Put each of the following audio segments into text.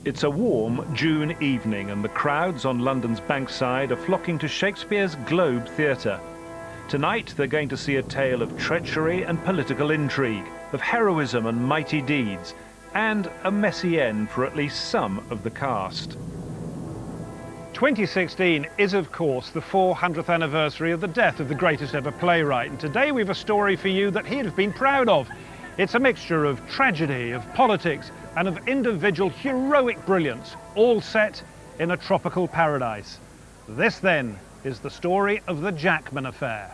It's a warm June evening and the crowds on London's Bankside are flocking to Shakespeare's Globe Theatre. Tonight they're going to see a tale of treachery and political intrigue, of heroism and mighty deeds, and a messy end for at least some of the cast. 2016 is, of course, the 400th anniversary of the death of the greatest ever playwright, and today we've a story for you that he'd have been proud of. It's a mixture of tragedy, of politics, and of individual heroic brilliance, all set in a tropical paradise. This, then, is the story of the Jackman affair.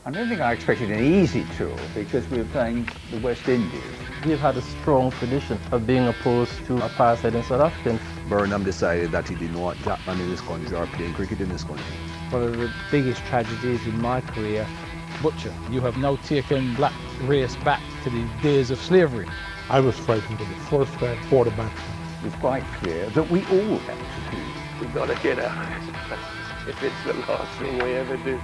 I don't think I expected an easy tour because we were playing the West Indies. We've had a strong tradition of being opposed to apartheid in South Africa. Burnham decided that he didn't want Jackman in this country or playing cricket in this country. One of the biggest tragedies in my career. Butcher, you have now taken black race back to the days of slavery. I was frightened of the first quarter batsman. It was quite clear that we all had to do. We've got to get out of this place if it's the last thing we ever do.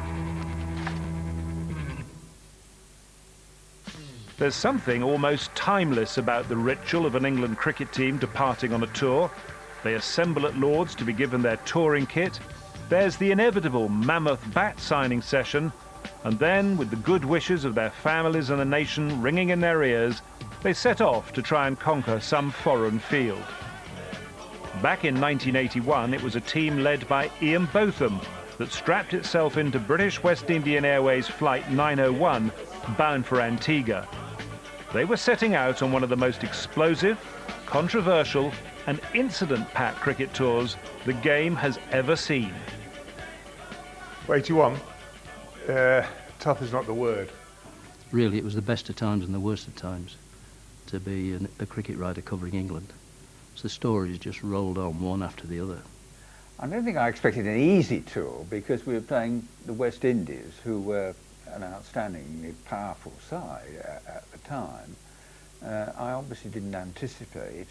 There's something almost timeless about the ritual of an England cricket team departing on a tour. They assemble at Lord's to be given their touring kit. There's the inevitable mammoth bat signing session. And then, with the good wishes of their families and the nation ringing in their ears, they set off to try and conquer some foreign field. Back in 1981, it was a team led by Ian Botham that strapped itself into British West Indian Airways Flight 901, bound for Antigua. They were setting out on one of the most explosive, controversial and incident-packed cricket tours the game has ever seen. 81. Tough is not the word. Really, it was the best of times and the worst of times to be a cricket writer covering England. So the stories just rolled on one after the other. I don't think I expected an easy tour because we were playing the West Indies, who were an outstandingly powerful side at the time. I obviously didn't anticipate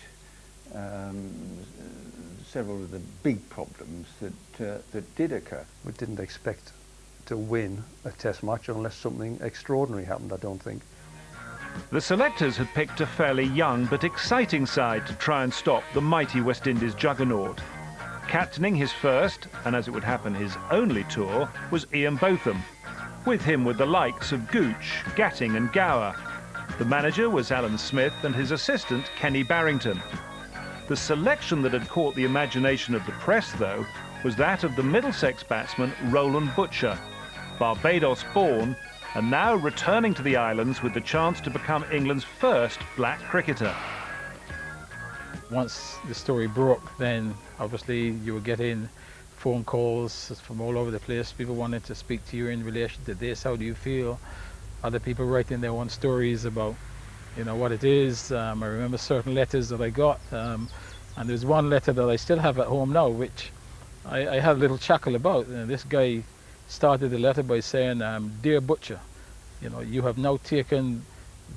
several of the big problems that did occur. We didn't expect to win a test match unless something extraordinary happened, I don't think. The selectors had picked a fairly young but exciting side to try and stop the mighty West Indies juggernaut. Captaining his first, and as it would happen his only tour, was Ian Botham. With him were the likes of Gooch, Gatting and Gower. The manager was Alan Smith and his assistant Kenny Barrington. The selection that had caught the imagination of the press, though, was that of the Middlesex batsman Roland Butcher, Barbados born, and now returning to the islands with the chance to become England's first black cricketer. Once the story broke, then obviously you were getting phone calls from all over the place. People wanted to speak to you in relation to this. How do you feel? Other people writing their own stories about, you know, what it is. I remember certain letters that I got, and there's one letter that I still have at home now, which I had a little chuckle about. This guy started the letter by saying, "Dear Butcher, you know, you have now taken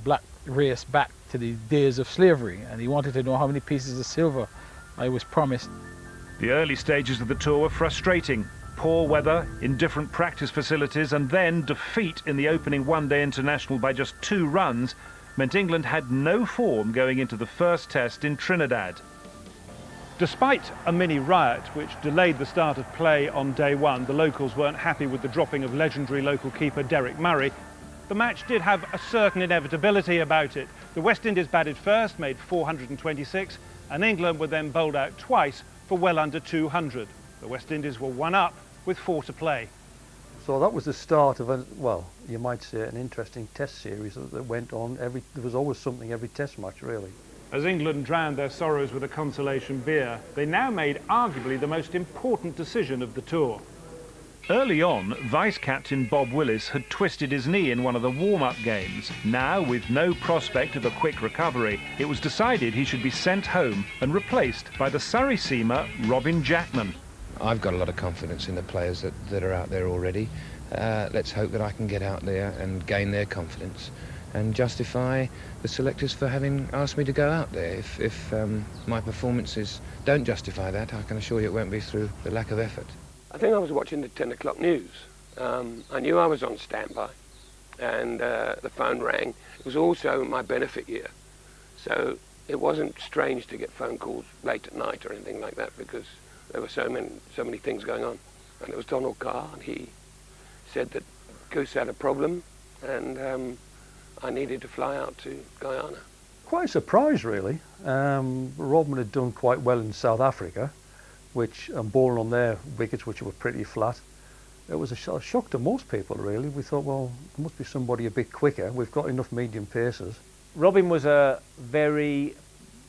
black race back to the days of slavery," and he wanted to know how many pieces of silver I was promised. The early stages of the tour were frustrating. Poor weather, indifferent practice facilities, and then defeat in the opening one-day international by just 2 runs meant England had no form going into the first test in Trinidad. Despite a mini riot which delayed the start of play on day one, the locals weren't happy with the dropping of legendary local keeper Derek Murray. The match did have a certain inevitability about it. The West Indies batted first, made 426, and England were then bowled out twice for well under 200. The West Indies were 1 up with 4 to play. So that was the start of, well, you might say an interesting test series that went on. There was always something every test match, really. As England drowned their sorrows with a consolation beer, they now made arguably the most important decision of the tour. Early on, vice-captain Bob Willis had twisted his knee in one of the warm-up games. Now, with no prospect of a quick recovery, it was decided he should be sent home and replaced by the Surrey seamer Robin Jackman. I've got a lot of confidence in the players that are out there already. Let's hope that I can get out there and gain their confidence and justify the selectors for having asked me to go out there. If my performances don't justify that, I can assure you it won't be through the lack of effort. I think I was watching the 10 o'clock news. I knew I was on standby, and the phone rang. It was also my benefit year. So it wasn't strange to get phone calls late at night or anything like that, because there were so many things going on. And it was Donald Carr, and he said that Goose had a problem, and I needed to fly out to Guyana. Quite a surprise, really. Robin had done quite well in South Africa, and bowling on their wickets, which were pretty flat. It was a shock to most people, really. We thought, well, there must be somebody a bit quicker. We've got enough medium pacers. Robin was a very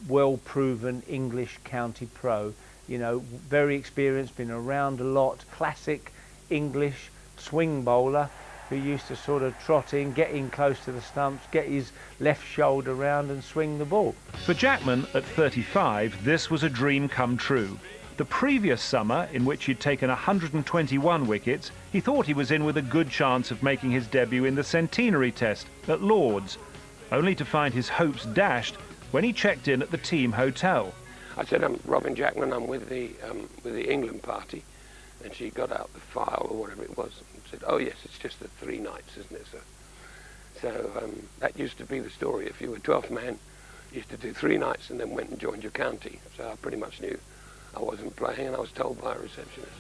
well-proven English county pro. You know, very experienced, been around a lot. Classic English swing bowler who used to sort of trot in, get in close to the stumps, get his left shoulder round and swing the ball. For Jackman, at 35, this was a dream come true. The previous summer, in which he'd taken 121 wickets, he thought he was in with a good chance of making his debut in the centenary test at Lord's, only to find his hopes dashed when he checked in at the team hotel. I said, I'm Robin Jackman, I'm with the England party. And she got out the file or whatever it was and said, oh yes, it's just the 3 nights, isn't it, sir? So that used to be the story. If you were 12th man, you used to do 3 nights and then went and joined your county. So I pretty much knew I wasn't playing, and I was told by a receptionist.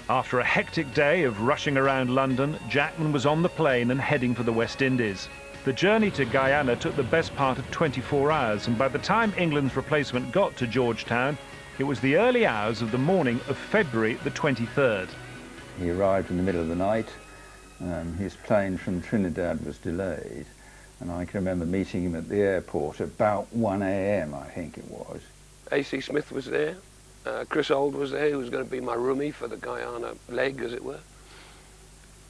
After a hectic day of rushing around London, Jackman was on the plane and heading for the West Indies. The journey to Guyana took the best part of 24 hours, and by the time England's replacement got to Georgetown, it was the early hours of the morning of February the 23rd. He arrived in the middle of the night. His plane from Trinidad was delayed, and I can remember meeting him at the airport about 1 a.m, I think it was. A.C. Smith was there. Chris Old was there, who was going to be my roomie for the Guyana leg, as it were.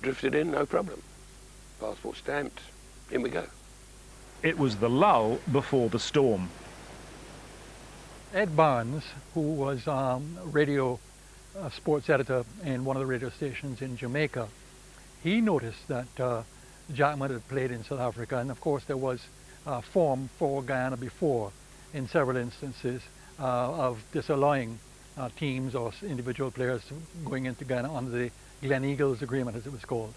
Drifted in, no problem. Passport stamped, in we go. It was the lull before the storm. Ed Barnes, who was radio sports editor in one of the radio stations in Jamaica, he noticed that Jackman had played in South Africa, and of course there was form for Guyana before in several instances of disallowing teams or individual players going into Guyana under the Glen Eagles agreement, as it was called.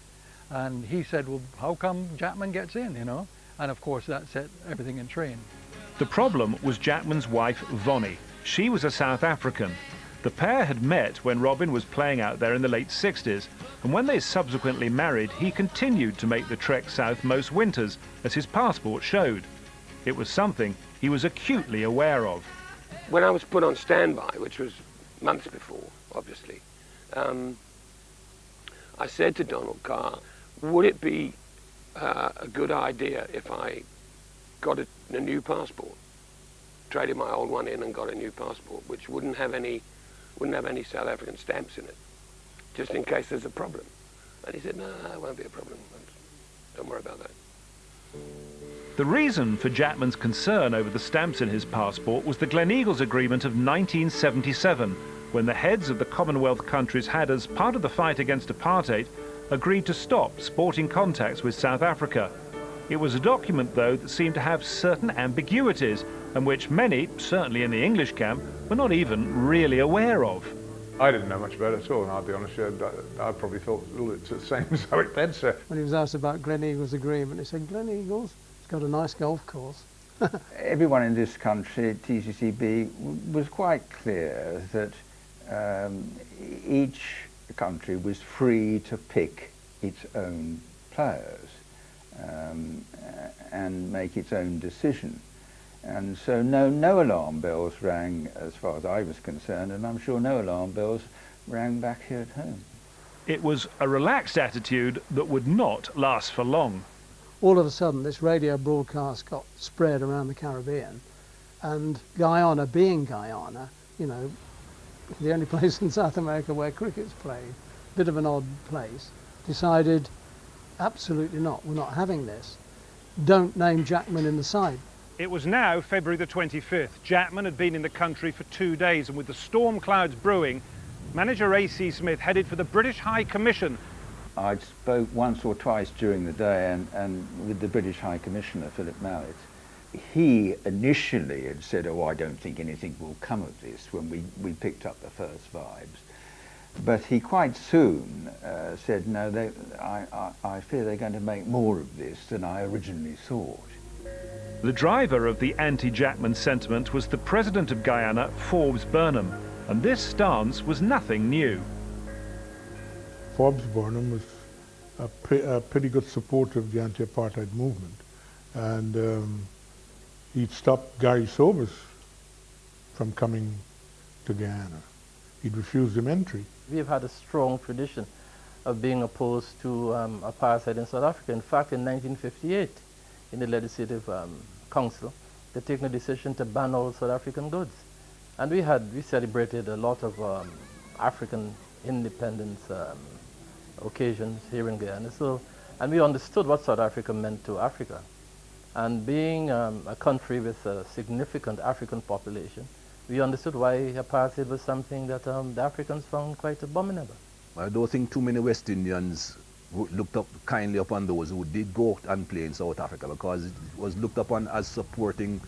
And he said, well, how come Jackman gets in, you know? And of course that set everything in train. The problem was Jackman's wife, Vonnie. She was a South African. The pair had met when Robin was playing out there in the late 60s, and when they subsequently married, he continued to make the trek south most winters, as his passport showed. It was something he was acutely aware of. When I was put on standby, which was months before, obviously, I said to Donald Carr, would it be a good idea if I got a new passport, traded my old one in and got a new passport, which wouldn't have any South African stamps in it, just in case there's a problem. And he said, no, it won't be a problem. Don't worry about that. The reason for Jackman's concern over the stamps in his passport was the Glen Eagles Agreement of 1977, when the heads of the Commonwealth countries had, as part of the fight against apartheid, agreed to stop sporting contacts with South Africa. It was a document, though, that seemed to have certain ambiguities, and which many, certainly in the English camp, were not even really aware of. I didn't know much about it at all, and I'll be honest with you, I probably thought, well, it's the same as how it meant, sir. When he was asked about Glen Eagles agreement, he said, Glen Eagles? It's got a nice golf course. Everyone in this country, TCCB, was quite clear that each country was free to pick its own players and make its own decision. And so no alarm bells rang as far as I was concerned, and I'm sure no alarm bells rang back here at home. It was a relaxed attitude that would not last for long. All of a sudden this radio broadcast got spread around the Caribbean, and Guyana, being Guyana, you know, the only place in South America where cricket's played, bit of an odd place, decided absolutely not, we're not having this. Don't name Jackman in the side. It was now February the 25th. Jackman had been in the country for 2 days, and with the storm clouds brewing, manager A.C. Smith headed for the British High Commission. I spoke once or twice during the day and with the British High Commissioner, Philip Mallet. He initially had said, oh, I don't think anything will come of this, when we picked up the first vibes. But he quite soon said, no, I fear they're going to make more of this than I originally thought. The driver of the anti-Jackman sentiment was the president of Guyana, Forbes Burnham, and this stance was nothing new. Forbes Burnham was a pretty good supporter of the anti-apartheid movement, and he'd stopped Gary Sobers from coming to Guyana. He'd refused him entry. We've had a strong tradition of being opposed to apartheid in South Africa. In fact, in 1958, in the Legislative Council, they taken a decision to ban all South African goods. And we celebrated a lot of African independence occasions here in Guyana. And we understood what South Africa meant to Africa. And being a country with a significant African population, we understood why apartheid was something that the Africans found quite abominable. I don't think too many West Indians looked up kindly upon those who did go and play in South Africa, because it was looked upon as supporting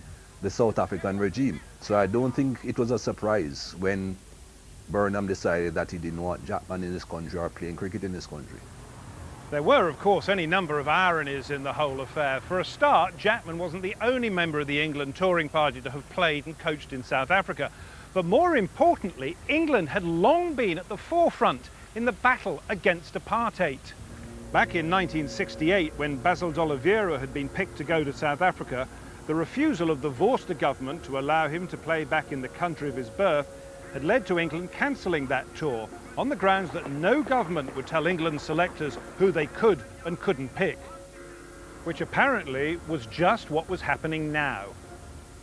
the South African regime. So I don't think it was a surprise when Burnham decided that he didn't want Jackman in this country or playing cricket in this country. There were, of course, any number of ironies in the whole affair. For a start, Jackman wasn't the only member of the England touring party to have played and coached in South Africa. But more importantly, England had long been at the forefront in the battle against apartheid. Back in 1968, when Basil d'Oliveira had been picked to go to South Africa, the refusal of the Vorster government to allow him to play back in the country of his birth had led to England cancelling that tour on the grounds that no government would tell England's selectors who they could and couldn't pick, which apparently was just what was happening now.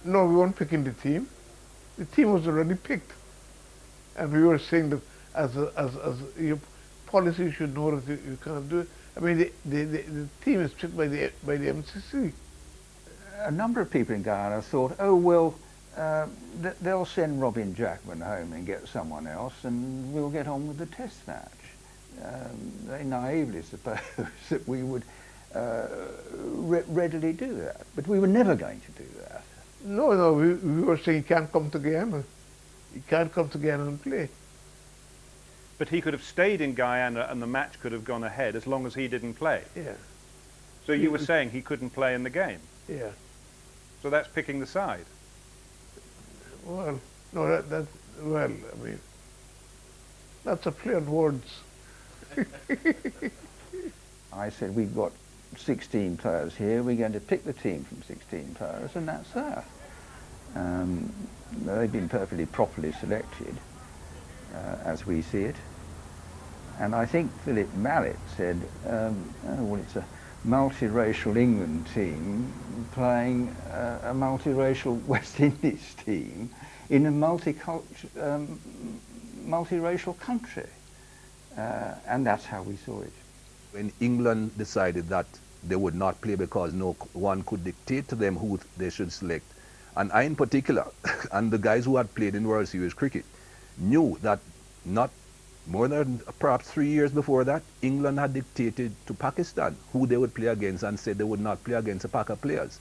No, we weren't picking the team. The team was already picked. And we were saying that as your policy, you should know that you can't do it. I mean, the team is picked by the MCC. A number of people in Guyana thought, oh, well, they'll send Robin Jackman home and get someone else and we'll get on with the test match. They naively supposed that we would readily do that, but we were never going to do that. No, we were saying he can't come to Guyana. He can't come to Guyana and play. But he could have stayed in Guyana and the match could have gone ahead as long as he didn't play. Yeah. So you were saying he couldn't play in the game? Yeah. So that's picking the side? Well, no, well, I mean, that's a play on words. I said, we've got 16 players here, we're going to pick the team from 16 players, and that's that. They've been perfectly properly selected, as we see it. And I think Philip Mallet said, oh, well, it's a multiracial England team playing a multiracial West Indies team in a multiracial country. And that's how we saw it. When England decided that they would not play because no one could dictate to them who they should select, and I in particular, and the guys who had played in World Series cricket, knew that not more than perhaps 3 years before that, England had dictated to Pakistan who they would play against and said they would not play against a pack of players.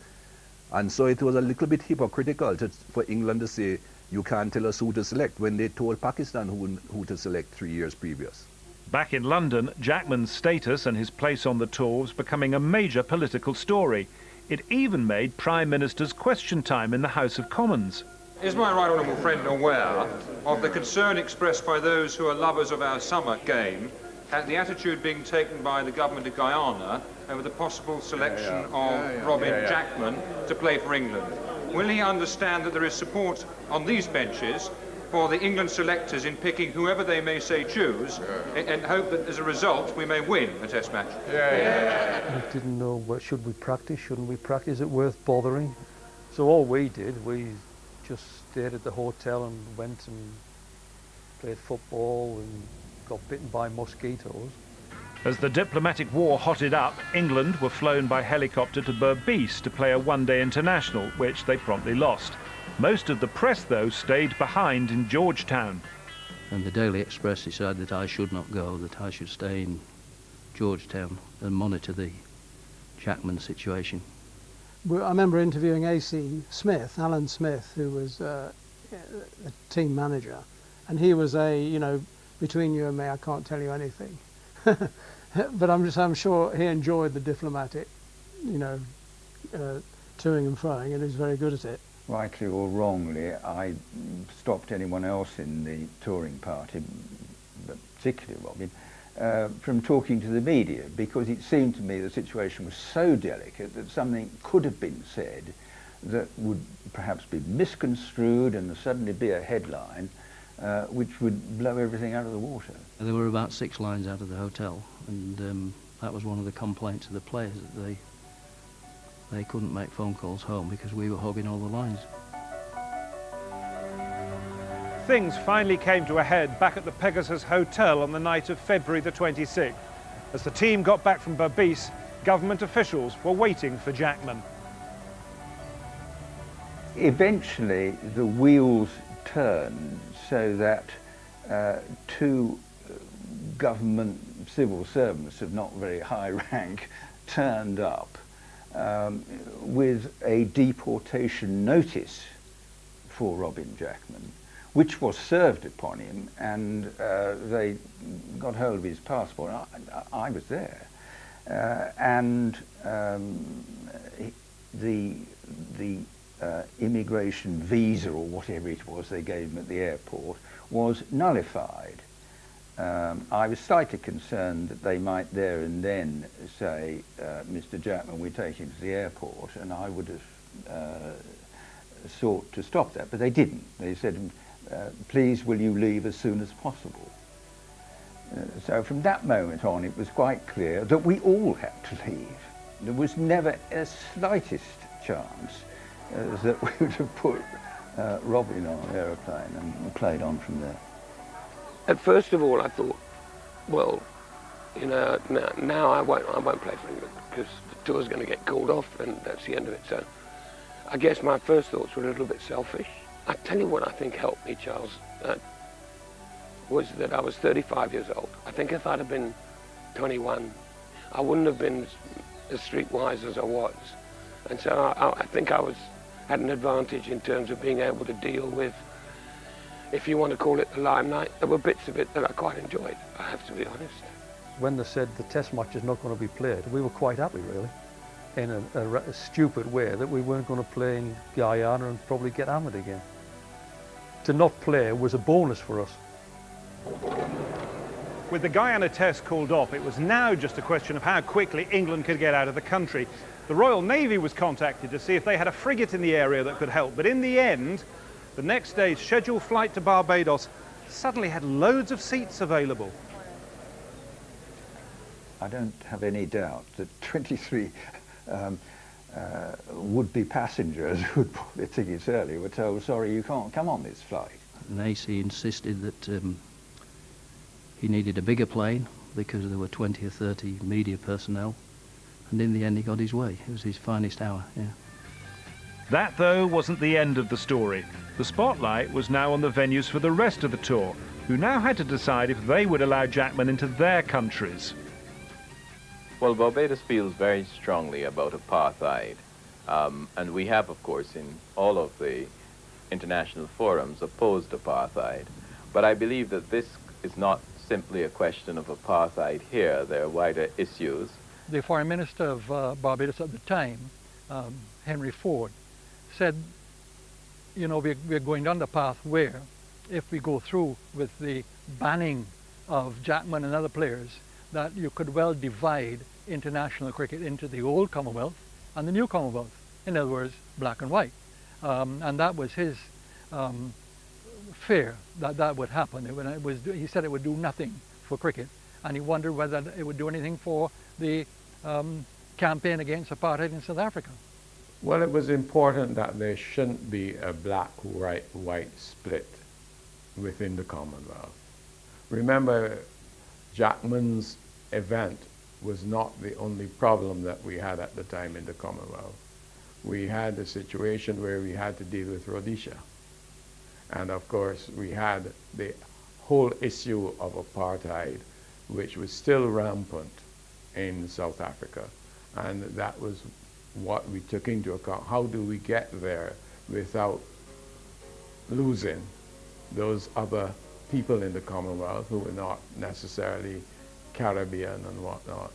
And so it was a little bit hypocritical for England to say, you can't tell us who to select, when they told Pakistan who to select 3 years previous. Back in London, Jackman's status and his place on the tour was becoming a major political story. It even made Prime Minister's question time in the House of Commons. Is my right honourable friend aware of the concern expressed by those who are lovers of our summer game at the attitude being taken by the government of Guyana over the possible selection of Robin Jackman to play for England? Will he understand that there is support on these benches for the England selectors in picking whoever they may say choose, and hope that as a result we may win a test match? We didn't know, should we practice, shouldn't we practice, is it worth bothering? So all we did, we just stayed at the hotel and went and played football and got bitten by mosquitoes. As the diplomatic war hotted up, England were flown by helicopter to Berbice to play a one-day international, which they promptly lost. Most of the press, though, stayed behind in Georgetown. And the Daily Express decided that I should not go, that I should stay in Georgetown and monitor the Jackman situation. I remember interviewing AC Smith, Alan Smith, who was a team manager, and he was between you and me, I can't tell you anything. But I'm sure he enjoyed the diplomatic, toing and froing, and he was very good at it. Rightly or wrongly, I stopped anyone else in the touring party, but particularly Robin, from talking to the media, because it seemed to me the situation was so delicate that something could have been said that would perhaps be misconstrued and suddenly be a headline which would blow everything out of the water. There were about 6 lines out of the hotel, and that was one of the complaints of the players, that they couldn't make phone calls home because we were hogging all the lines. Things finally came to a head back at the Pegasus Hotel on the night of February the 26th. As the team got back from Barbados, government officials were waiting for Jackman. Eventually, the wheels turned so that 2 government civil servants of not very high rank turned up with a deportation notice for Robin Jackman, which was served upon him, and they got hold of his passport. I was there, and the immigration visa, or whatever it was they gave him at the airport, was nullified. I was slightly concerned that they might there and then say, Mr. Jackman, we take him to the airport, and I would have sought to stop that, but they didn't. They said, please will you leave as soon as possible. So from that moment on, it was quite clear that we all had to leave. There was never a slightest chance that we would have put Robin on an aeroplane and played on from there. At first of all, I thought, well, you know, now I won't play for England because the tour's going to get called off, and that's the end of it. So I guess my first thoughts were a little bit selfish. I tell you what I think helped me, Charles, was that I was 35 years old. I think if I'd have been 21, I wouldn't have been as streetwise as I was. And so I think I had an advantage in terms of being able to deal with, if you want to call it the limelight. There were bits of it that I quite enjoyed, I have to be honest. When they said the test match is not going to be played, we were quite happy, really, in a stupid way, that we weren't going to play in Guyana and probably get hammered again. To not play was a bonus for us. With the Guyana test called off, it was now just a question of how quickly England could get out of the country. The Royal Navy was contacted to see if they had a frigate in the area that could help, but in the end, the next day's scheduled flight to Barbados suddenly had loads of seats available. I don't have any doubt that 23 would-be passengers who had bought their tickets early were told, sorry, you can't come on this flight. And AC insisted that he needed a bigger plane because there were 20 or 30 media personnel, and in the end he got his way. It was his finest hour, yeah. That, though, wasn't the end of the story. The spotlight was now on the venues for the rest of the tour, who now had to decide if they would allow Jackman into their countries. Well, Barbados feels very strongly about apartheid, and we have, of course, in all of the international forums opposed apartheid. But I believe that this is not simply a question of apartheid here. There are wider issues. The Foreign Minister of Barbados at the time, Henry Ford, said, you know, we're going down the path where, if we go through with the banning of Jackman and other players, that you could well divide international cricket into the old Commonwealth and the new Commonwealth. In other words, black and white. And that was his fear, that would happen. He said it would do nothing for cricket, and he wondered whether it would do anything for the campaign against apartheid in South Africa. Well, it was important that there shouldn't be a black-white split within the Commonwealth. Remember, Jackman's event was not the only problem that we had at the time in the Commonwealth. We had a situation where we had to deal with Rhodesia. And of course, we had the whole issue of apartheid, which was still rampant in South Africa. And that was what we took into account. How do we get there without losing those other people in the Commonwealth who were not necessarily Caribbean and whatnot?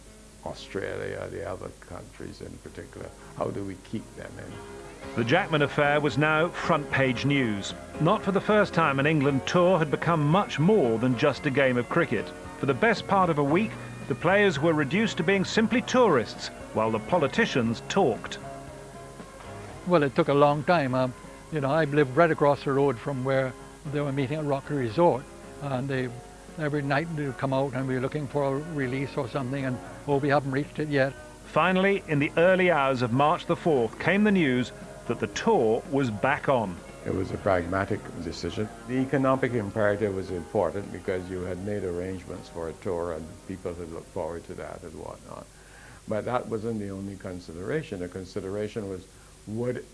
Australia, the other countries in particular. How do we keep them in? The Jackman affair was now front-page news. Not for the first time an England tour had become much more than just a game of cricket. For the best part of a week, the players were reduced to being simply tourists, while the politicians talked. Well, it took a long time. You know, I lived right across the road from where they were meeting at Rocky Resort, and every night they would come out and we were looking for a release or something, and oh, we haven't reached it yet. Finally, in the early hours of March the 4th, came the news that the tour was back on. It was a pragmatic decision. The economic imperative was important because you had made arrangements for a tour and people had looked forward to that and whatnot. But that wasn't the only consideration. The consideration was, would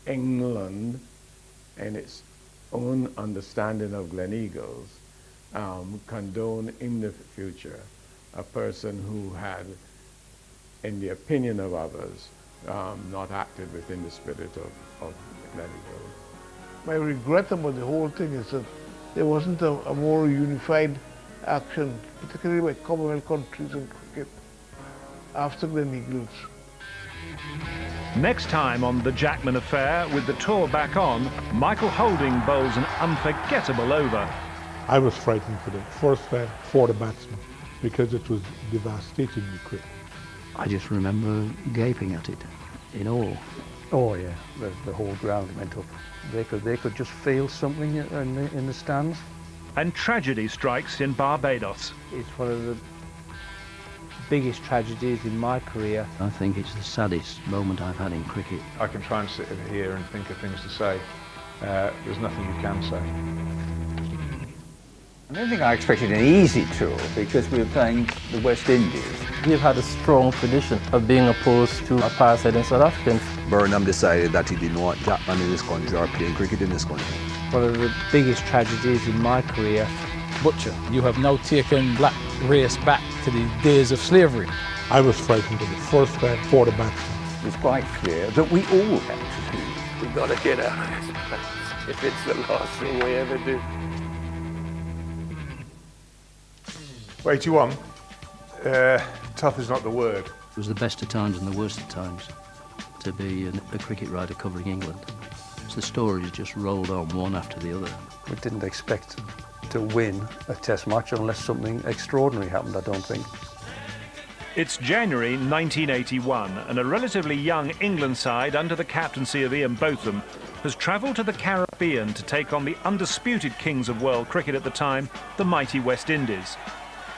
England, and its own understanding of Gleneagles, condone in the future a person who had, in the opinion of others, not acted within the spirit of Gleneagles. My regret about the whole thing is that there wasn't a more unified action, particularly by Commonwealth countries in cricket, after Gleneagles. Next time on the Jackman affair, with the tour back on, Michael Holding bowls an unforgettable over. I was frightened for the first time for the batsman because it was devastatingly quick. I just remember gaping at it in awe. Oh yeah, the whole ground went up. They could just feel something in the stands. And tragedy strikes in Barbados. It's one of the biggest tragedies in my career. I think it's the saddest moment I've had in cricket. I can try and sit here and think of things to say. There's nothing you can say. I don't think I expected an easy tour because we were playing the West Indies. We've had a strong tradition of being opposed to apartheid in South Africa. Burnham decided that he didn't want Jackman in this country or playing cricket in this country. One of the biggest tragedies in my career. Butcher, you have now taken black race back to the days of slavery. I was frightened for the first time for the batsman. It was quite clear that we all had to do. We've got to get out of this place if it's the last thing we ever do. 81. Tough is not the word. It was the best of times and the worst of times to be a cricket writer covering England. So the stories just rolled on one after the other. We didn't expect to win a test match unless something extraordinary happened, I don't think. It's January 1981 and a relatively young England side under the captaincy of Ian Botham has travelled to the Caribbean to take on the undisputed kings of world cricket at the time, the mighty West Indies.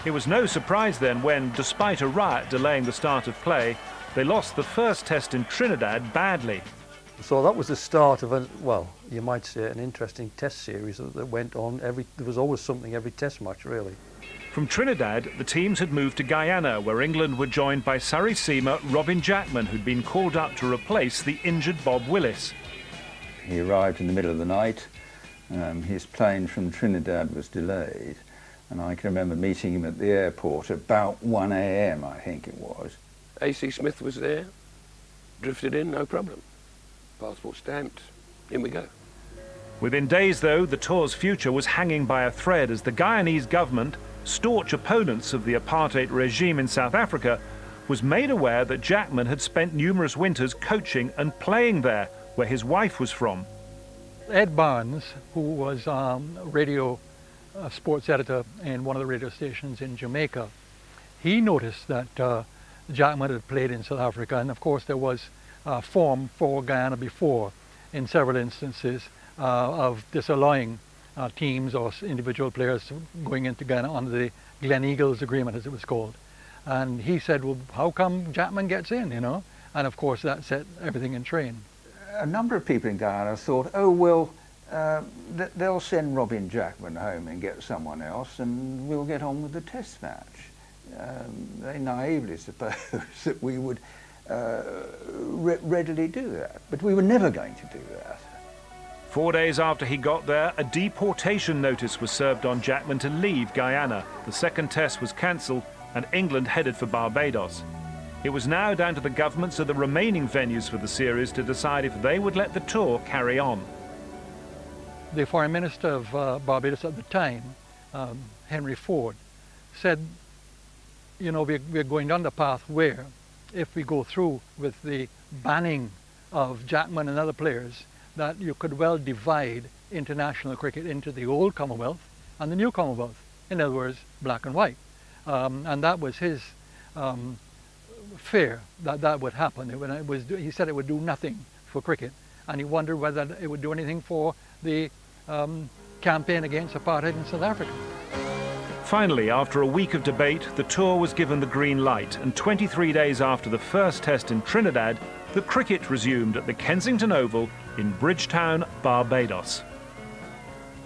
It was no surprise then when, despite a riot delaying the start of play, they lost the first test in Trinidad badly. So that was the start of well, you might say an interesting test series that went on. There was always something every test match, really. From Trinidad, the teams had moved to Guyana, where England were joined by Surrey seamer Robin Jackman, who'd been called up to replace the injured Bob Willis. He arrived in the middle of the night. His plane from Trinidad was delayed. And I can remember meeting him at the airport about 1 a.m, I think it was. A.C. Smith was there, drifted in, no problem. Passport stamped, in we go. Within days, though, the tour's future was hanging by a thread as the Guyanese government, staunch opponents of the apartheid regime in South Africa, was made aware that Jackman had spent numerous winters coaching and playing there, where his wife was from. Ed Barnes, who was radio sports editor in one of the radio stations in Jamaica, he noticed that Jackman had played in South Africa, and of course there was form for Guyana before in several instances of disallowing teams or individual players going into Guyana under the Gleneagles agreement, as it was called. And he said, well, how come Jackman gets in, you know? And of course that set everything in train. A number of people in Guyana thought, oh well, they'll send Robin Jackman home and get someone else and we'll get on with the test match. They naively supposed that we would readily do that, but we were never going to do that. 4 days after he got there, a deportation notice was served on Jackman to leave Guyana. The second test was cancelled and England headed for Barbados. It was now down to the governments of the remaining venues for the series to decide if they would let the tour carry on. The Foreign Minister of Barbados at the time, Henry Ford, said you know, we're going down the path where, if we go through with the banning of Jackman and other players, that you could well divide international cricket into the old Commonwealth and the new Commonwealth. In other words, black and white. And that was his fear that that would happen. He said it would do nothing for cricket, and he wondered whether it would do anything for the campaign against apartheid in South Africa. Finally, after a week of debate, the tour was given the green light, and 23 days after the first test in Trinidad, the cricket resumed at the Kensington Oval in Bridgetown, Barbados.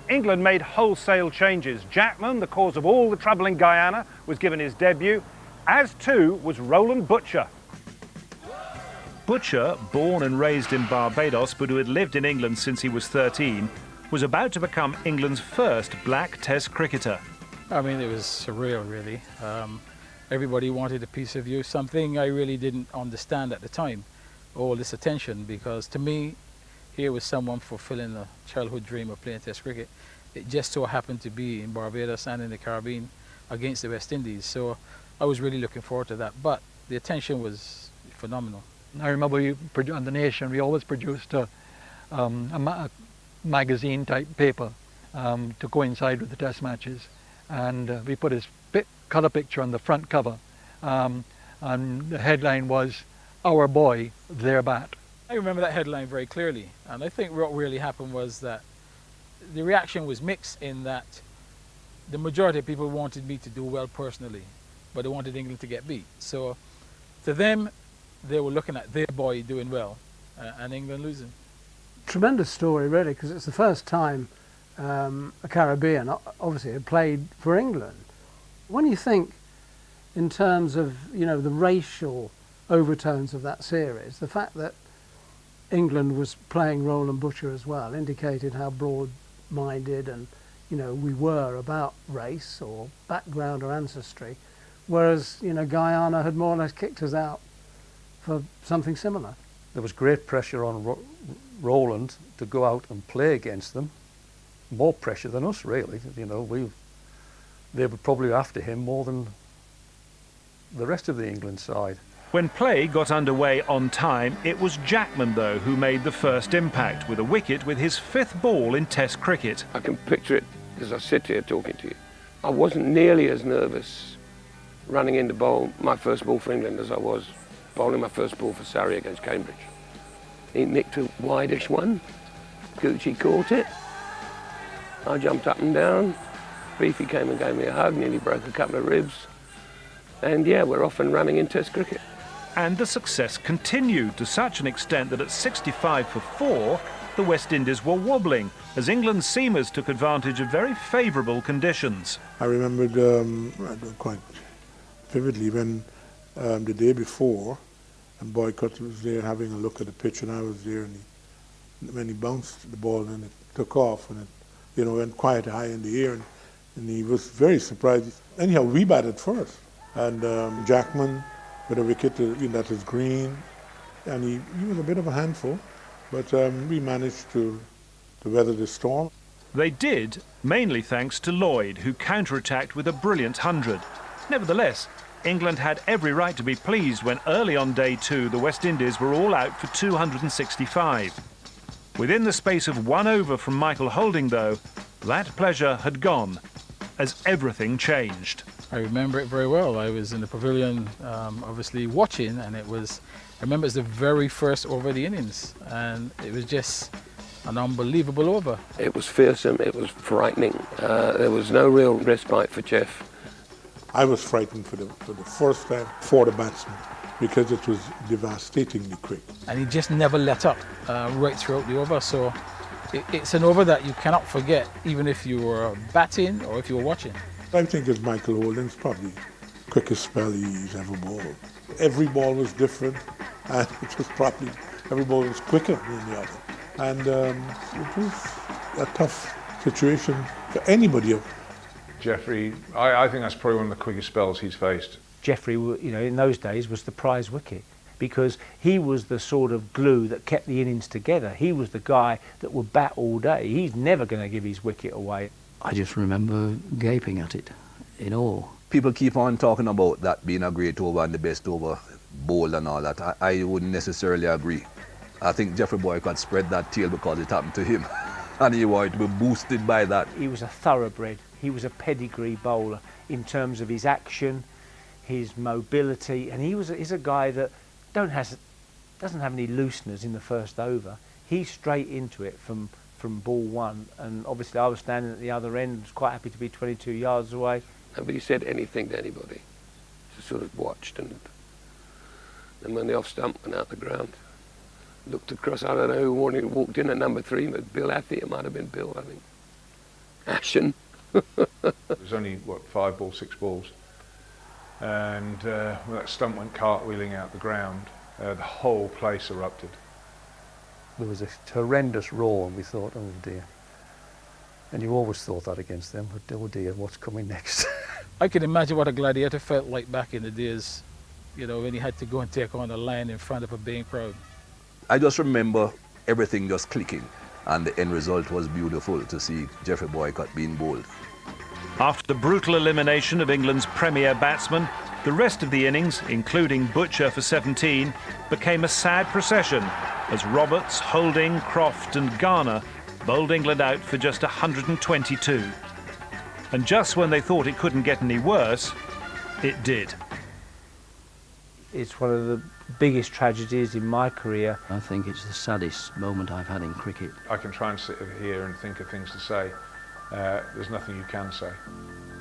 England made wholesale changes. Jackman, the cause of all the trouble in Guyana, was given his debut, as too was Roland Butcher. Butcher, born and raised in Barbados but who had lived in England since he was 13, was about to become England's first black test cricketer. I mean, it was surreal, really. Everybody wanted a piece of you, something I really didn't understand at the time, all this attention, because to me, here was someone fulfilling a childhood dream of playing test cricket. It just so happened to be in Barbados and in the Caribbean against the West Indies, so I was really looking forward to that, but the attention was phenomenal. I remember on The Nation, we always produced a magazine-type paper to coincide with the test matches. And we put his colour picture on the front cover, and the headline was, "Our boy, their bat." I remember that headline very clearly, and I think what really happened was that the reaction was mixed, in that the majority of people wanted me to do well personally, but they wanted England to get beat. So to them, they were looking at their boy doing well and England losing. Tremendous story, really, because it's the first time a Caribbean, obviously, had played for England. When you think in terms of, you know, the racial overtones of that series, the fact that England was playing Roland Butcher as well indicated how broad-minded and, you know, we were about race or background or ancestry, whereas, you know, Guyana had more or less kicked us out for something similar. There was great pressure on Roland to go out and play against them. More pressure than us, really. You know, they were probably after him more than the rest of the England side. When play got underway on time, it was Jackman, though, who made the first impact with a wicket with his 5th ball in Test cricket. I can picture it as I sit here talking to you. I wasn't nearly as nervous running in to bowl my first ball for England as I was bowling my first ball for Surrey against Cambridge. He nicked a wide-ish one. Gooch caught it. I jumped up and down. Beefy came and gave me a hug, nearly broke a couple of ribs. And yeah, we're off and running in Test cricket. And the success continued to such an extent that at 65 for 4, the West Indies were wobbling as England's seamers took advantage of very favourable conditions. I remembered quite vividly when the day before, and Boycott was there having a look at the pitch, and I was there, and when he bounced the ball and it took off, and it, you know, went quite high in the air, and he was very surprised. Anyhow, we batted first, and Jackman with a wicket that was green, and he was a bit of a handful, but we managed to weather the storm. They did, mainly thanks to Lloyd, who counter-attacked with a brilliant 100. Nevertheless, England had every right to be pleased when early on day 2 the West Indies were all out for 265. Within the space of 1 over from Michael Holding, though, that pleasure had gone, as everything changed. I remember it very well. I was in the pavilion, obviously watching, and I remember it was the very first over of the innings, and it was just an unbelievable over. It was fearsome, it was frightening. There was no real respite for Jeff. I was frightened for the first time for the batsman, because it was devastatingly quick. And he just never let up right throughout the over, so it's an over that you cannot forget, even if you were batting or if you were watching. I think it's Michael Holding's probably quickest spell he's ever bowled. Every ball was different, and it was probably, every ball was quicker than the other. And it was a tough situation for anybody. Jeffrey, I think that's probably one of the quickest spells he's faced. Jeffrey, you know, in those days was the prize wicket, because he was the sort of glue that kept the innings together. He was the guy that would bat all day. He's never going to give his wicket away. I just remember gaping at it in awe. People keep on talking about that being a great over and the best over bowled and all that. I wouldn't necessarily agree. I think Geoffrey Boycott spread that tail because it happened to him. And he wanted to be boosted by that. He was a thoroughbred. He was a pedigree bowler in terms of his action, his mobility, and he's a guy that doesn't have any looseners in the first over. He's straight into it from ball one, and obviously I was standing at the other end, was quite happy to be 22 yards away. Nobody said anything to anybody. Just sort of watched, and when the off stump went out the ground, looked across, I don't know who walked in at number 3, but Bill Athy, it might have been Bill, I think. Ashen. It was only, what, 5 balls, 6 balls. And when that stump went cartwheeling out the ground, the whole place erupted. There was a horrendous roar and we thought, oh dear. And you always thought that against them, but oh dear, what's coming next? I can imagine what a gladiator felt like back in the days, you know, when he had to go and take on a lion in front of a baying crowd. I just remember everything just clicking, and the end result was beautiful to see Geoffrey Boycott being bowled. After the brutal elimination of England's premier batsman, the rest of the innings, including Butcher for 17, became a sad procession as Roberts, Holding, Croft and Garner bowled England out for just 122. And just when they thought it couldn't get any worse, it did. It's one of the biggest tragedies in my career. I think it's the saddest moment I've had in cricket. I can try and sit here and think of things to say. There's nothing you can say.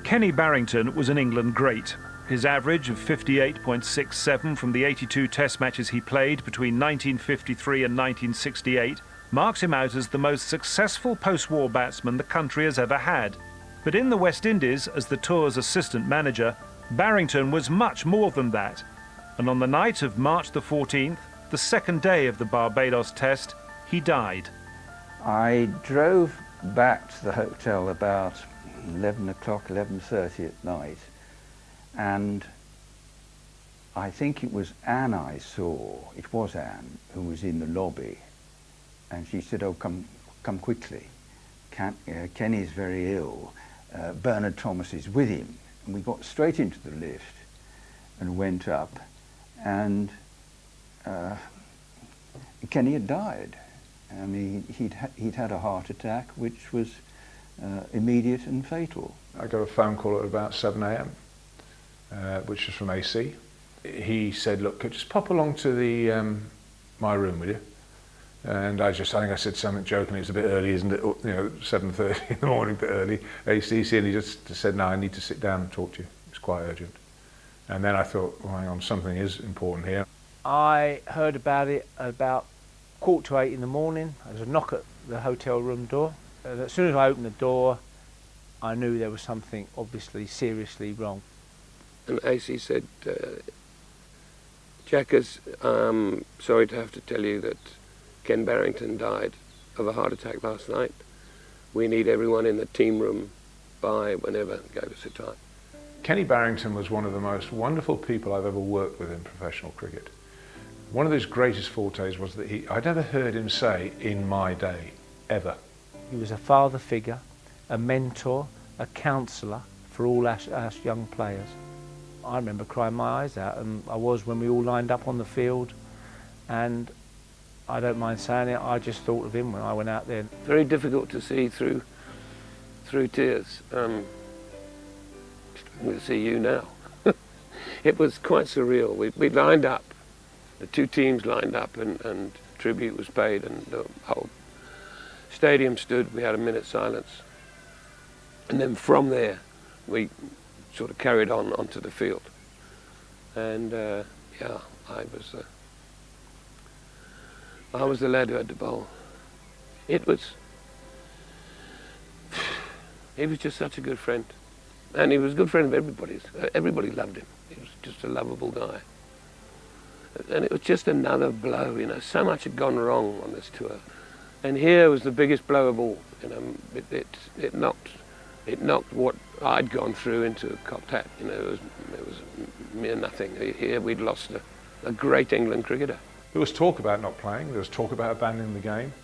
Kenny Barrington was an England great. His average of 58.67 from the 82 test matches he played between 1953 and 1968 marks him out as the most successful post-war batsman the country has ever had. But in the West Indies, as the tour's assistant manager, Barrington was much more than that. And on the night of March the 14th, the second day of the Barbados test, he died. I drove back to the hotel about 11 o'clock, 11:30 at night, and I think it was Anne I saw, it was Anne, who was in the lobby, and she said, oh, come quickly. Kenny's very ill. Bernard Thomas is with him. And we got straight into the lift and went up, and Kenny had died. I mean, he'd had a heart attack which was immediate and fatal. I got a phone call at about 7 a.m, which was from AC. He said, look, just pop along to the my room, will you? And I think I said something jokingly, it's a bit early, isn't it? You know, 7:30 in the morning, a bit early. ACC, and he just said, no, I need to sit down and talk to you. It's quite urgent. And then I thought, well, hang on, something is important here. I heard about it about 7:45 in the morning. There was a knock at the hotel room door. As soon as I opened the door, I knew there was something obviously seriously wrong. And AC said, Jackers, sorry to have to tell you that Ken Barrington died of a heart attack last night. We need everyone in the team room by whenever, gave us a time. Kenny Barrington was one of the most wonderful people I've ever worked with in professional cricket. One of his greatest fortes was that I'd never heard him say, in my day, ever. He was a father figure, a mentor, a counsellor for all us young players. I remember crying my eyes out, and I was when we all lined up on the field, and I don't mind saying it, I just thought of him when I went out there. Very difficult to see through tears. Struggling to see you now. It was quite surreal. We lined up, the two teams lined up, and tribute was paid, and the whole stadium stood. We had a minute's silence, and then from there we sort of carried on onto the field. And yeah, I was the lad who had to bowl. He was just such a good friend. And he was a good friend of everybody's. Everybody loved him. He was just a lovable guy. And it was just another blow, you know. So much had gone wrong on this tour. And here was the biggest blow of all. You know, it knocked what I'd gone through into a cocked hat. You know, it was mere nothing. Here we'd lost a great England cricketer. There was talk about not playing. There was talk about abandoning the game.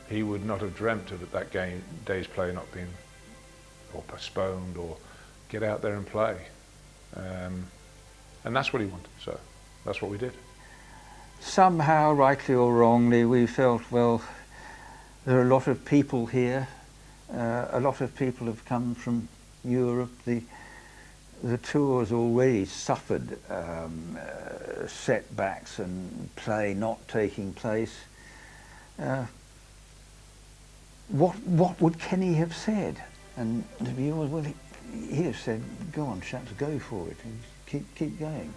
He would not have dreamt of day's play not being or postponed or get out there and play. And that's what he wanted, so that's what we did. Somehow, rightly or wrongly, we felt, well, there are a lot of people here. A lot of people have come from Europe. The tour's already suffered setbacks and play not taking place. What would Kenny have said? And the view was, well, he have said, go on, chaps, go for it, and keep going.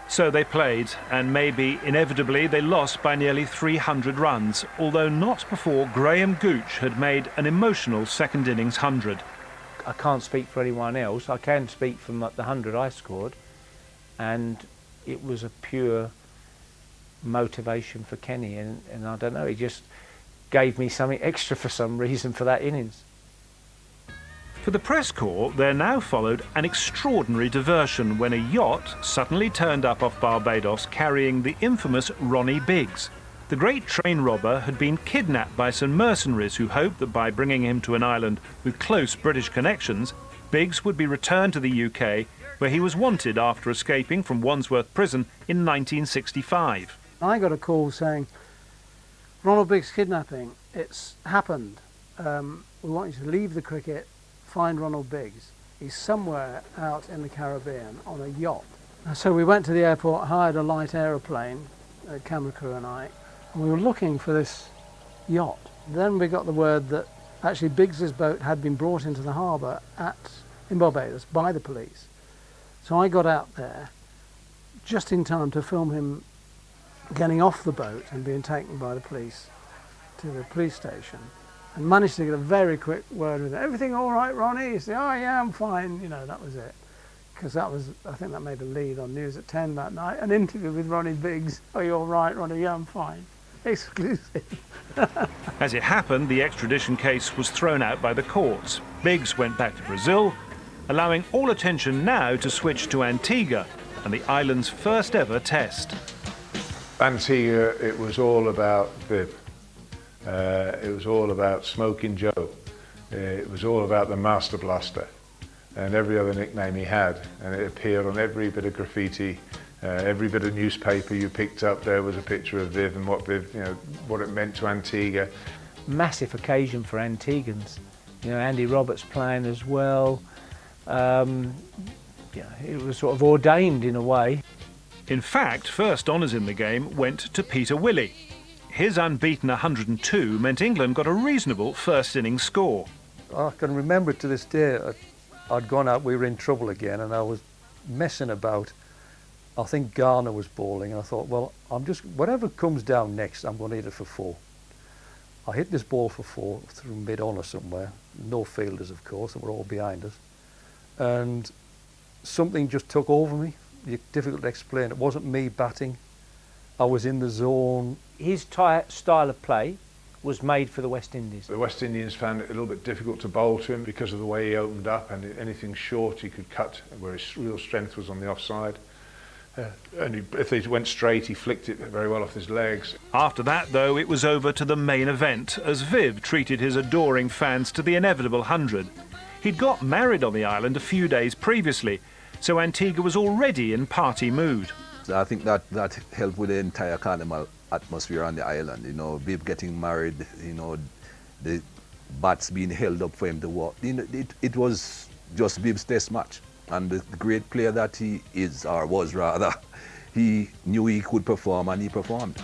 So they played, and maybe inevitably they lost by nearly 300 runs, although not before Graham Gooch had made an emotional second innings 100. I can't speak for anyone else. I can speak from the 100 I scored, and it was a pure motivation for Kenny, and I don't know, he just gave me something extra for some reason for that innings. For the press corps, there now followed an extraordinary diversion when a yacht suddenly turned up off Barbados carrying the infamous Ronnie Biggs. The great train robber had been kidnapped by some mercenaries who hoped that by bringing him to an island with close British connections, Biggs would be returned to the UK, where he was wanted after escaping from Wandsworth Prison in 1965. I got a call saying, Ronald Biggs kidnapping, it's happened. We want you to leave the cricket, find Ronald Biggs. He's somewhere out in the Caribbean on a yacht. So we went to the airport, hired a light aeroplane, a camera crew and I, and we were looking for this yacht. Then we got the word that actually Biggs's boat had been brought into the harbour in Barbados by the police. So I got out there just in time to film him getting off the boat and being taken by the police to the police station, and managed to get a very quick word with him. Everything all right, Ronnie? He said, oh yeah, I'm fine. You know, that was it. Because that was, I think that made a lead on News at 10 that night. An interview with Ronnie Biggs. Oh, you all right, Ronnie? Yeah, I'm fine. Exclusive. As it happened, the extradition case was thrown out by the courts. Biggs went back to Brazil, allowing all attention now to switch to Antigua and the island's first ever test. Antigua, it was all about Viv. It was all about Smoking Joe. It was all about the Master Blaster and every other nickname he had, and it appeared on every bit of graffiti, every bit of newspaper you picked up. There was a picture of Viv and what Viv, you know, what it meant to Antigua. Massive occasion for Antiguans. You know, Andy Roberts playing as well. Yeah, it was sort of ordained in a way. In fact, first honours in the game went to Peter Willey. His unbeaten 102 meant England got a reasonable first innings score. I can remember it to this day. I'd gone out, we were in trouble again, and I was messing about. I think Guyana was bowling, and I thought, well, whatever comes down next, I'm going to hit it for 4. I hit this ball for 4 through mid-on or somewhere. No fielders, of course, they were all behind us. And something just took over me. Difficult to explain. It wasn't me batting. I was in the zone. His style of play was made for the West Indies. The West Indians found it a little bit difficult to bowl to him because of the way he opened up, and anything short he could cut, where his real strength was on the offside. And if he went straight, he flicked it very well off his legs. After that, though, it was over to the main event, as Viv treated his adoring fans to the inevitable 100. He'd got married on the island a few days previously, so Antigua was already in party mood. I think that helped with the entire carnival atmosphere on the island. You know, Viv getting married, you know, the bats being held up for him to walk. You know, it was just Viv's test match. And the great player that he is, or was rather, he knew he could perform, and he performed.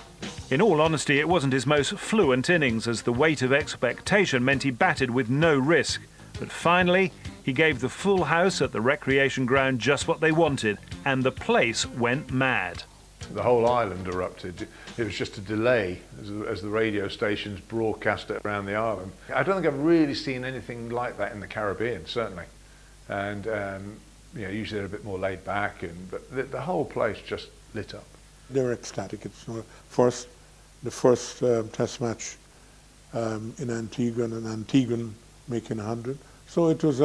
In all honesty, it wasn't his most fluent innings, as the weight of expectation meant he batted with no risk. But finally, he gave the full house at the recreation ground just what they wanted, and the place went mad. The whole island erupted. It was just a delay as the radio stations broadcast it around the island. I don't think I've really seen anything like that in the Caribbean, certainly. And you know, usually they're a bit more laid back, but the whole place just lit up. They were ecstatic. It's the first test match in Antigua, and an Antiguan making 100. So it was,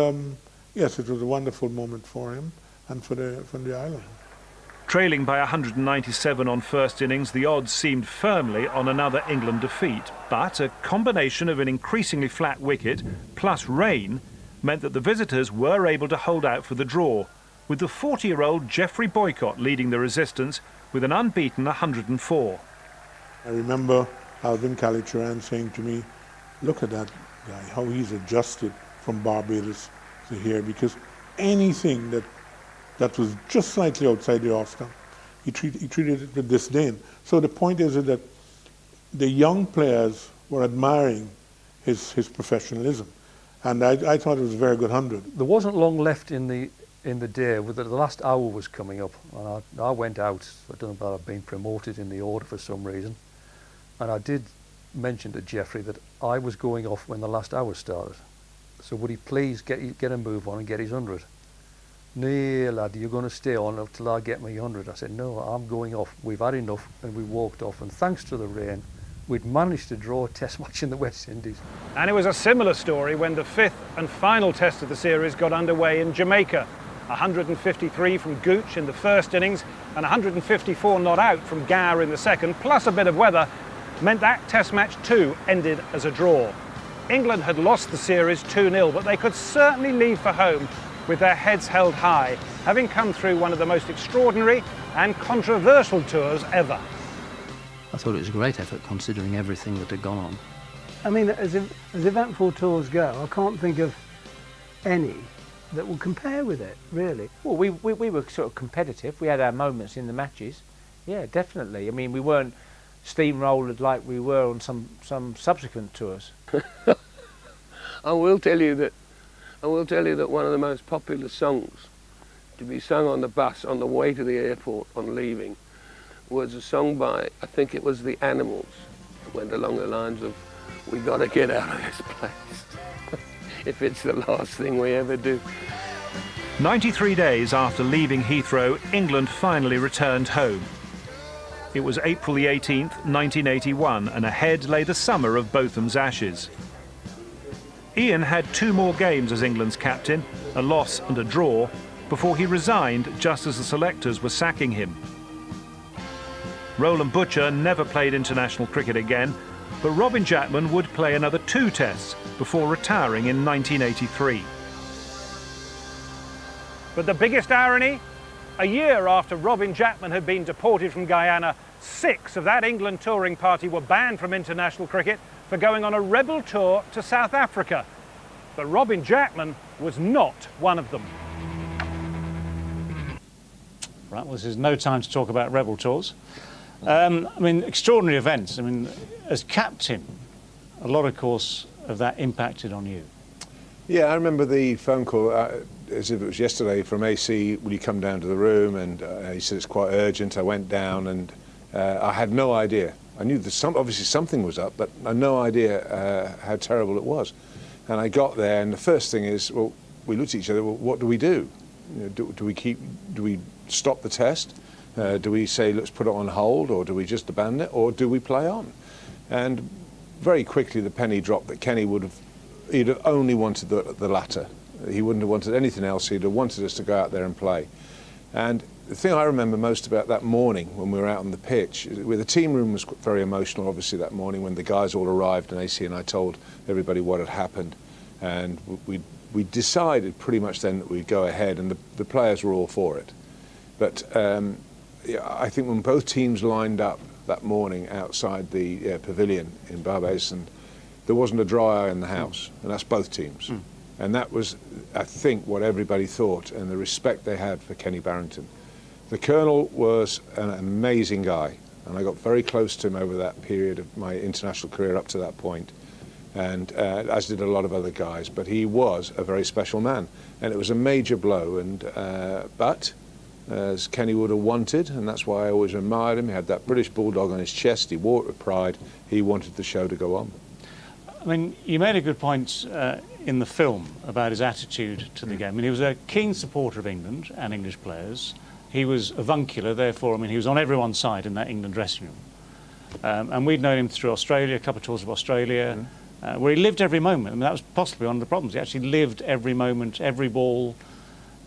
yes, it was a wonderful moment for him and for the island. Trailing by 197 on first innings, the odds seemed firmly on another England defeat. But a combination of an increasingly flat wicket plus rain meant that the visitors were able to hold out for the draw. with the 40-year-old Geoffrey Boycott leading the resistance with an unbeaten 104. I remember Alvin Calitran saying to me, look at that guy, how he's adjusted from Barbados to here, because anything that was just slightly outside the off stump, he treated it with disdain. So the point is that the young players were admiring his professionalism, and I thought it was a very good 100. There wasn't long left in the day. The last hour was coming up, and I went out. I don't know about I've been promoted in the order for some reason, and I did mention to Geoffrey that I was going off when the last hour started. So would he please get a move on and get his 100? No, lad, you're going to stay on until I get my 100. I said, no, I'm going off. We've had enough, and we walked off. And thanks to the rain, we'd managed to draw a test match in the West Indies. And it was a similar story when the 5th and final test of the series got underway in Jamaica. 153 from Gooch in the first innings and 154 not out from Guyana in the second, plus a bit of weather, meant that test match 2 ended as a draw. England had lost the series 2-0, but they could certainly leave for home with their heads held high, having come through one of the most extraordinary and controversial tours ever. I thought it was a great effort considering everything that had gone on. I mean, as eventful tours go, I can't think of any that will compare with it, really. Well, we were sort of competitive. We had our moments in the matches. Yeah, definitely. I mean, we weren't steamrolled like we were on some subsequent tours. I will tell you that one of the most popular songs to be sung on the bus on the way to the airport on leaving was a song by, I think it was the Animals. It went along the lines of, we got to get out of this place, if it's the last thing we ever do. 93 days after leaving Heathrow, England finally returned home. It was April the 18th, 1981, and ahead lay the summer of Botham's Ashes. Ian had 2 more games as England's captain, a loss and a draw, before he resigned just as the selectors were sacking him. Roland Butcher never played international cricket again, but Robin Jackman would play another 2 tests before retiring in 1983. But the biggest irony? A year after Robin Jackman had been deported from Guyana, 6 of that England touring party were banned from international cricket for going on a rebel tour to South Africa. But Robin Jackman was not one of them. Right, well, this is no time to talk about rebel tours. I mean, extraordinary events. I mean, as captain, a lot, of course, of that impacted on you. Yeah, I remember the phone call, as if it was yesterday, from AC, will you come down to the room? And he said, it's quite urgent. I went down and I had no idea. I knew that obviously something was up, but I had no idea how terrible it was. And I got there, and the first thing is, well, we looked at each other, well, what do we do? You know, do we stop the test? Do we say, let's put it on hold, or do we just abandon it, or do we play on? And very quickly the penny dropped that Kenny he'd have only wanted the latter. He wouldn't have wanted anything else. He'd have wanted us to go out there and play. And the thing I remember most about that morning when we were out on the pitch, where the team room was very emotional, obviously, that morning when the guys all arrived and AC and I told everybody what had happened. And we decided pretty much then that we'd go ahead, and the players were all for it. But yeah, I think when both teams lined up that morning outside the pavilion in Barbados, and there wasn't a dry eye in the house, and that's both teams. And that was, I think, what everybody thought, and the respect they had for Kenny Barrington. The Colonel was an amazing guy, and I got very close to him over that period of my international career up to that point, and as did a lot of other guys. But he was a very special man, and it was a major blow. And but as Kenny would have wanted, and that's why I always admired him, he had that British bulldog on his chest, he wore it with pride, he wanted the show to go on. I mean, you made a good point in the film about his attitude to the game. I mean, he was a keen supporter of England and English players. He was avuncular, therefore, I mean, he was on everyone's side in that England dressing room. And we'd known him through Australia, a couple of tours of Australia, where he lived every moment. I mean, that was possibly one of the problems. He actually lived every moment, every ball,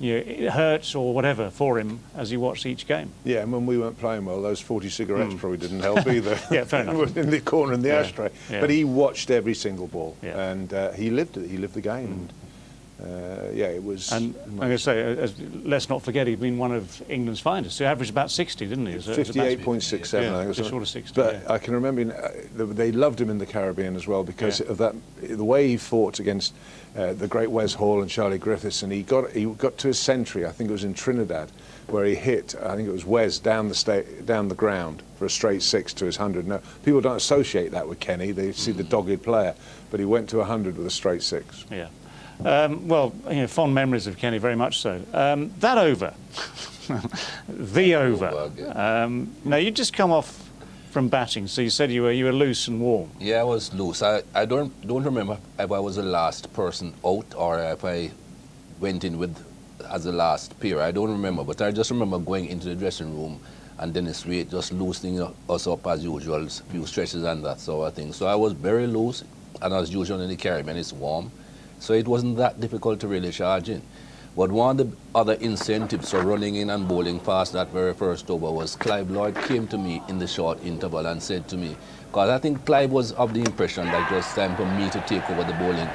you know, it hurts or whatever for him as he watched each game. Yeah, and when we weren't playing well, those 40 cigarettes probably didn't help either. Yeah, fair enough. In the corner in the ashtray. Yeah. But he watched every single ball, and he lived it. He lived the game. Yeah, it was. And I'm going to say, let's not forget, he'd been one of England's finest. He averaged about 60, didn't he? 58.67, yeah, I think. just short of 60. But yeah. I can remember they loved him in the Caribbean as well because of that, the way he fought against the great Wes Hall and Charlie Griffiths, and he got to his century. I think it was in Trinidad, where he hit. I think it was Wes down the ground for a straight 6 to his 100. Now people don't associate that with Kenny. They see the dogged player, but he went to 100 with a straight 6. Yeah. Well, fond memories of Kenny, very much so. That over, the over. Now you just come off from batting, so you said you were loose and warm. Yeah, I was loose. I don't remember if I was the last person out or if I went in with as the last pair. I don't remember, but I just remember going into the dressing room and Dennis Reid just loosening us up as usual, a few stretches and that sort of thing. So I was very loose, and as usual in the Caribbean, it's warm. So it wasn't that difficult to really charge in. But one of the other incentives for running in and bowling past that very first over was Clive Lloyd came to me in the short interval and said to me, because I think Clive was of the impression that it was time for me to take over the bowling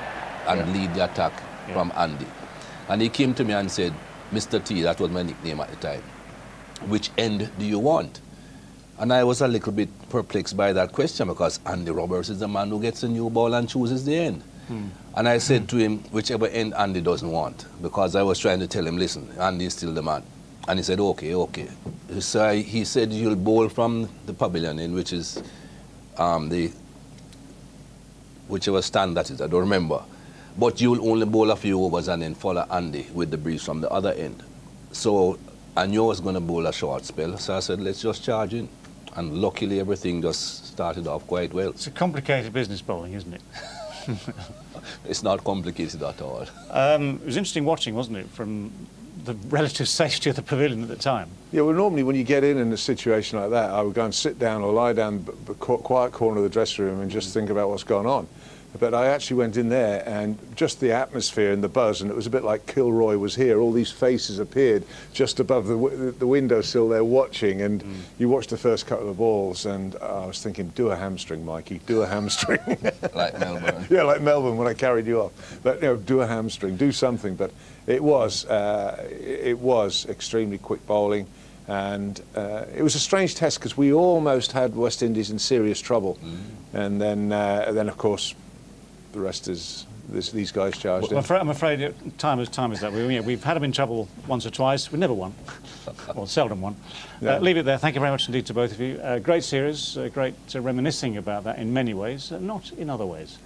and lead the attack from Andy. And he came to me and said, Mr. T, that was my nickname at the time, which end do you want? And I was a little bit perplexed by that question because Andy Roberts is the man who gets a new ball and chooses the end. And I said to him, whichever end Andy doesn't want, because I was trying to tell him, listen, Andy is still the man. And he said, okay, okay. So he said, you'll bowl from the pavilion in, which is whichever stand that is, I don't remember. But you'll only bowl a few overs and then follow Andy with the breeze from the other end. So I knew I was going to bowl a short spell, so I said, let's just charge in. And luckily, everything just started off quite well. It's a complicated business, bowling, isn't it? It's not complicated at all. It was interesting watching, wasn't it, from the relative safety of the pavilion at the time? Yeah, well, normally when you get in a situation like that, I would go and sit down or lie down the quiet corner of the dressing room and just think about what's going on. But I actually went in there and just the atmosphere and the buzz, and it was a bit like Kilroy was here. All these faces appeared just above the windowsill there watching, and you watched the first couple of balls, and I was thinking, do a hamstring, Mikey, do a hamstring. Like Melbourne. Yeah, like Melbourne when I carried you off. But, do a hamstring, do something. But it was extremely quick bowling. And it was a strange test because we almost had West Indies in serious trouble. And then of course, the rest is these guys charged in. I'm afraid time is that. We've had them in trouble once or twice. We never won, or seldom won. Yeah. Leave it there. Thank you very much indeed to both of you. Great series, great reminiscing about that in many ways, not in other ways.